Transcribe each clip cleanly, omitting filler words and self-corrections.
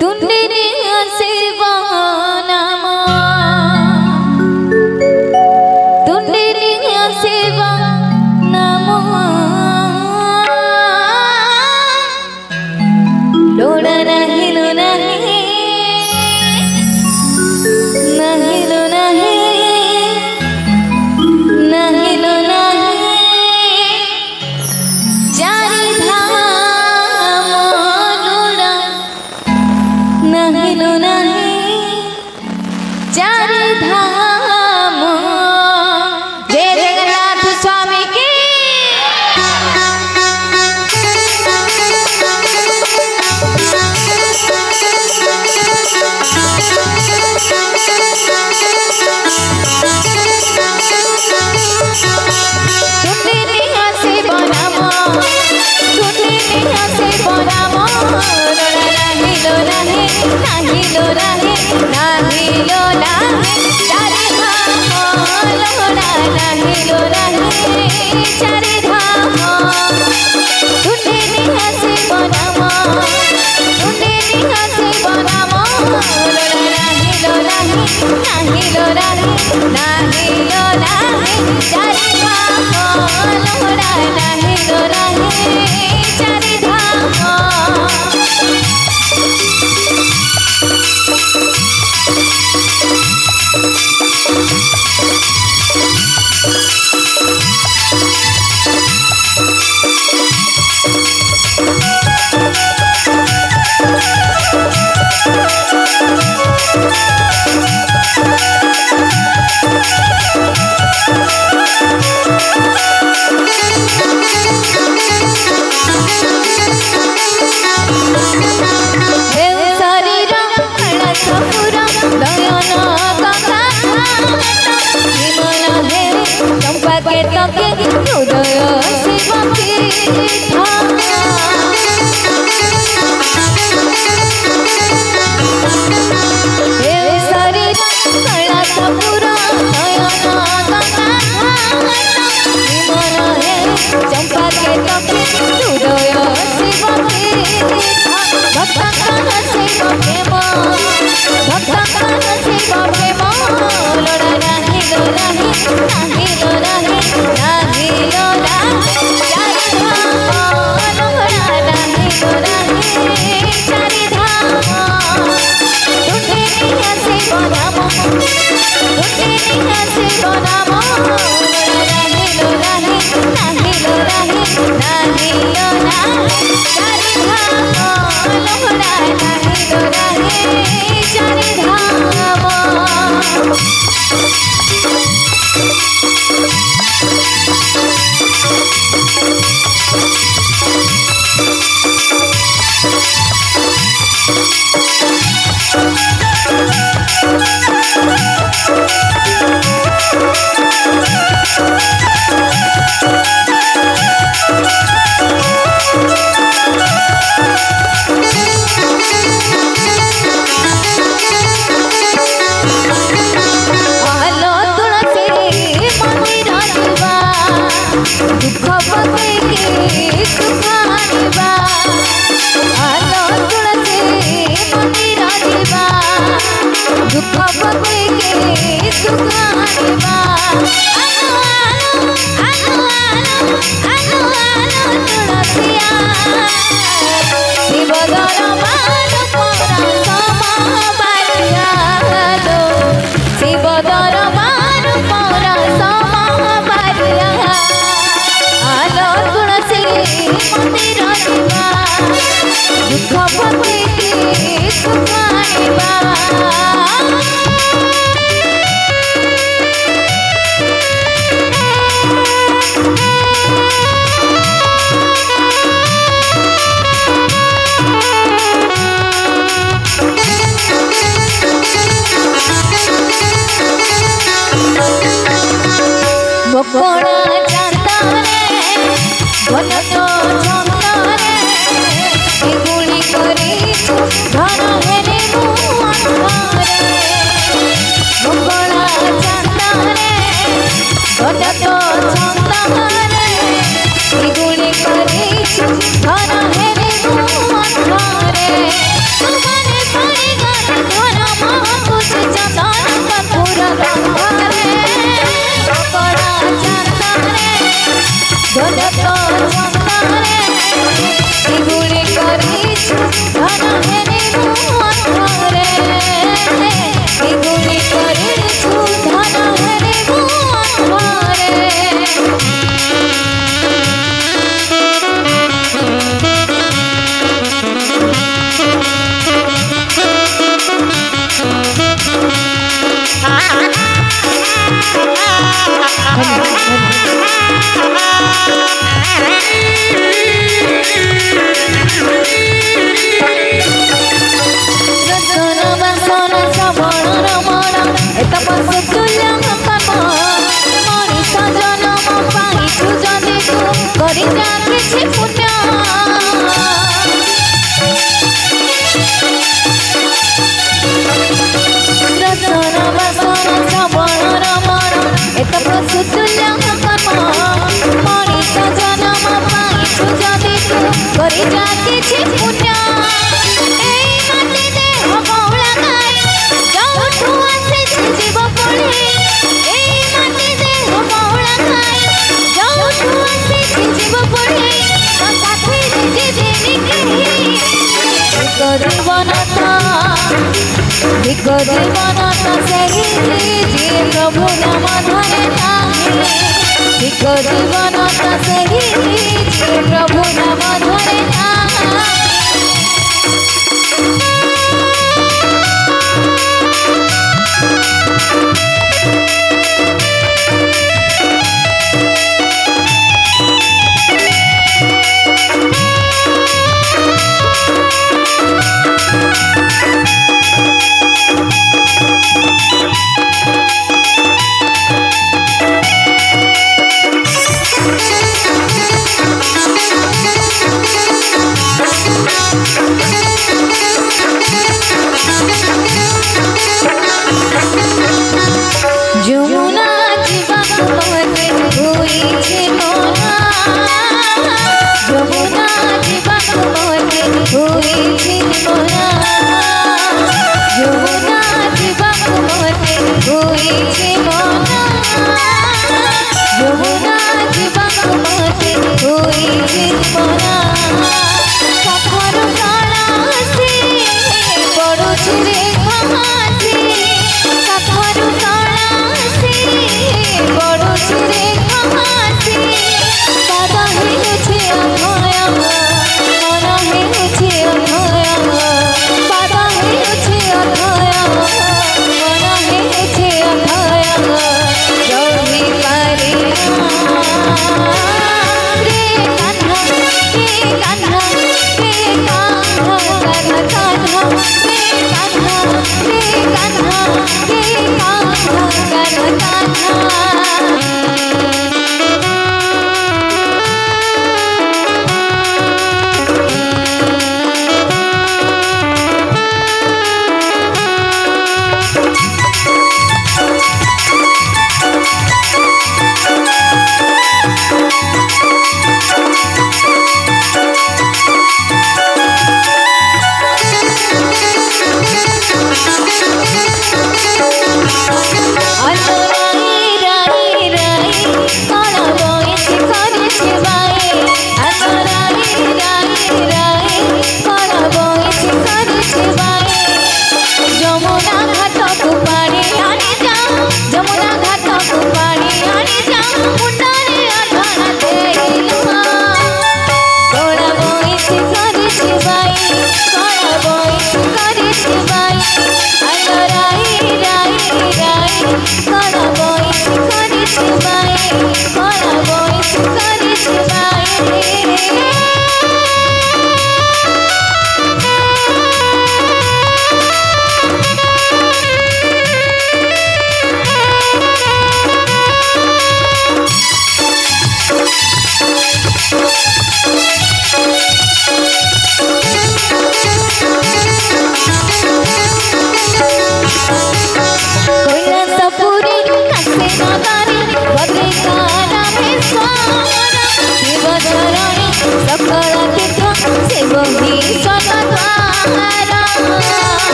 तुंडिनी हसीबा नाम तुंडिनी हसीबा नाम लोड़ा नहीं लो नहीं नहीं लो नहीं नहीं लो नहीं चारी धाम लोड़ा नहीं लो नहीं चारी धाम। जय जगन्नाथ स्वामी की। तुंडिनी हसीबा नाम तुंडिनी हसीबा नाम लोड़ा नहीं लो नहीं नहीं लो नहीं नहीं लो नहीं चारी धाम लोड़ा नहीं लो नहीं चारी धाम। तुंडिनी हसीबा नाम तुंडिनी हसीबा नाम लोड़ा नहीं लो नहीं नहीं लो नहीं नहीं लो नहीं चारी धाम लोड़ा नहीं लो नहीं चारी धाम। जा किछि पुण्य एई माटी देह बहुला गाई जोठू आसे जीव पड़े एई माटी देह बहुला गाई जोठू आसे जीव पड़े तो साथी जीवेनी केही भिक जीवन तो सही जी प्रभु नाम धरे नाही भिक जीवन तो सही जी प्रभु नाम धरे नाही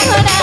हो